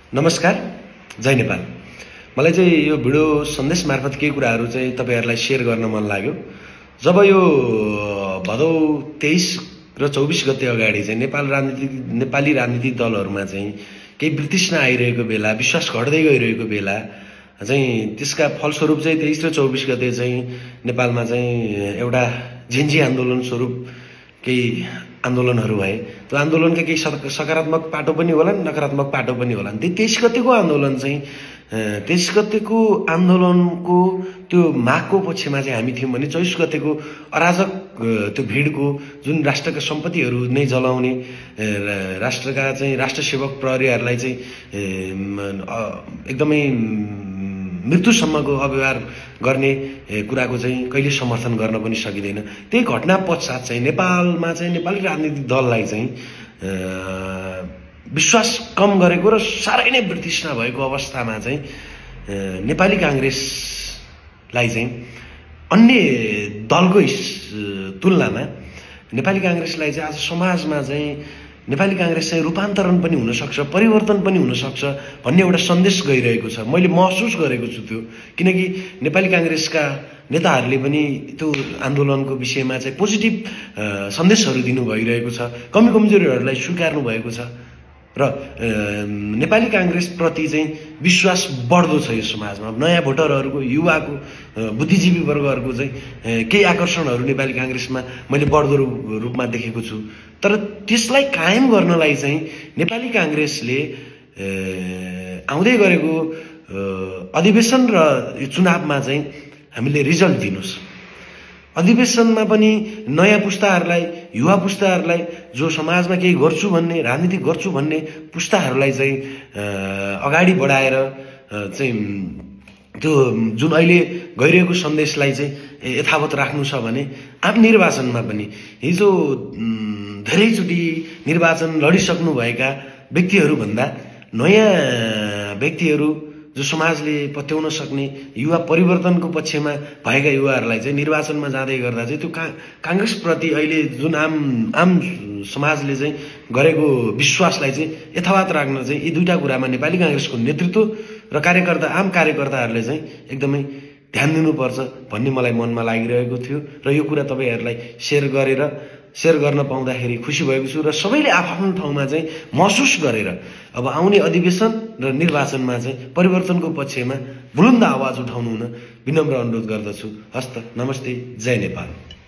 नमस्कार, जय नेपाल। मलाई चाहिँ यो भिडियो सन्देश मार्फत केही कुराहरू चाहिँ तपाईहरुलाई शेयर गर्न मन लाग्यो। जब यो भदौ 23 र 24 गते अगाडि चाहिँ नेपाली राजनीतिक दलहरुमा चाहिँ केही वितृष्णा आइरहेको बेला, विश्वास घट्दै गइरहेको बेला चाहिँ त्यसका फलस्वरूप चाहिँ 23 र 24 गते चाहिँ नेपालमा चाहिँ एउटा झिन्झी आन्दोलन स्वरूप केही आन्दोलनहरू भए। त्यो आन्दोलनका केही सकारात्मक पाटो पनि होलान्, नकारात्मक पाटो पनि होलान्। त्यो 23 गतेको आन्दोलन चाहिँ 23 गतेको आन्दोलनको त्यो मागको पक्षमा चाहिँ हामी थियौं भने 24 गतेको अराजक त्यो भिडको जुन राष्ट्रका सम्पत्तिहरू नै जलाउने, राष्ट्रका चाहिँ राष्ट्रसेवक प्रहरीहरूलाई चाहिँ एकदमै मृत्युसम्मको अव्यवहार गर्ने कुराको चाहिँ कहिले समर्थन गर्न पनि सकिदैन। त्यही घटना पश्चात चाहिँ नेपालमा चाहिँ नेपाली राजनीतिक दललाई चाहिँ विश्वास कम गरेको र साह्रै नै वितृष्णा भएको अवस्थामा चाहिँ नेपाली कांग्रेसलाई चाहिँ अन्य दलको तुलनामा नेपाली कांग्रेसलाई चाहिँ आज समाजमा चाहिँ नेपाली कांग्रेस चाहिँ रूपान्तरण पनि हुन सक्छ, परिवर्तन पनि हुन सक्छ भन्ने एउटा सन्देश गइरहेको छ। मैले महसुस गरेको छु त्यो, किनकि नेपाली कांग्रेसका नेताहरूले पनि त्यो आन्दोलनको विषयमा चाहिँ पोजिटिभ सन्देशहरू दिनु भइरहेको छ, कमी कमजोरीहरूलाई स्वीकार्नु भएको छ र नेपाली कांग्रेस प्रति चाहिँ विश्वास बढ्दो छ यो समाजमा। नयाँ भोटरहरूको, युवाको, बुद्धिजीवी वर्गहरूको चाहिँ केही आकर्षणहरू नेपाली कांग्रेसमा मैले बढ्दो रूपमा देखेको छु। तर त्यसलाई कायम गर्नलाई चाहिँ नेपाली कांग्रेसले आउँदै गरेको अधिवेशन र यो चुनावमा चाहिँ हामीले रिजल्ट दिनुस्। अधिवेशनमा पनि नयाँ पुस्ताहरूलाई, युवा पुस्ताहरूलाई, जो समाजमा केही गर्छु भन्ने, राजनीति गर्छु भन्ने पुस्ताहरूलाई चाहिँ अगाडि बढाएर चाहिँ त्यो जुन अहिले गइरहेको सन्देशलाई चाहिँ यथावत राख्नु छ भने आम निर्वाचनमा पनि हिजो धेरैचोटि निर्वाचन लडिसक्नु भएका व्यक्तिहरू भन्दा नयाँ व्यक्तिहरू जो समाजले पत्याउन सक्ने युवा परिवर्तनको पक्षमा भएका युवाहरूलाई चाहिँ निर्वाचनमा जाँदै गर्दा चाहिँ त्यो कांग्रेस प्रति अहिले जुन आम समाजले चाहिँ गरेको विश्वासलाई चाहिँ यथावत राख्न चाहिँ यी दुईटा कुरामा नेपाली कांग्रेसको नेतृत्व र कार्यकर्ता, आम कार्यकर्ताहरूले चाहिँ एकदमै ध्यान दिनुपर्छ भन्ने मलाई मनमा लागिरहेको थियो र यो कुरा तपाईहरुलाई शेयर गर्न पाउँदाखेरि खुसी भएको छु र सबैले आफ्नो ठाउँमा चाहिँ महसुस गरेर अब आउने अधिवेशन र निर्वाचनमा चाहिँ परिवर्तनको पक्षमा बुलन्द आवाज उठाउनु हुन विनम्र अनुरोध गर्दछु। हस्त, नमस्ते, जय नेपाल।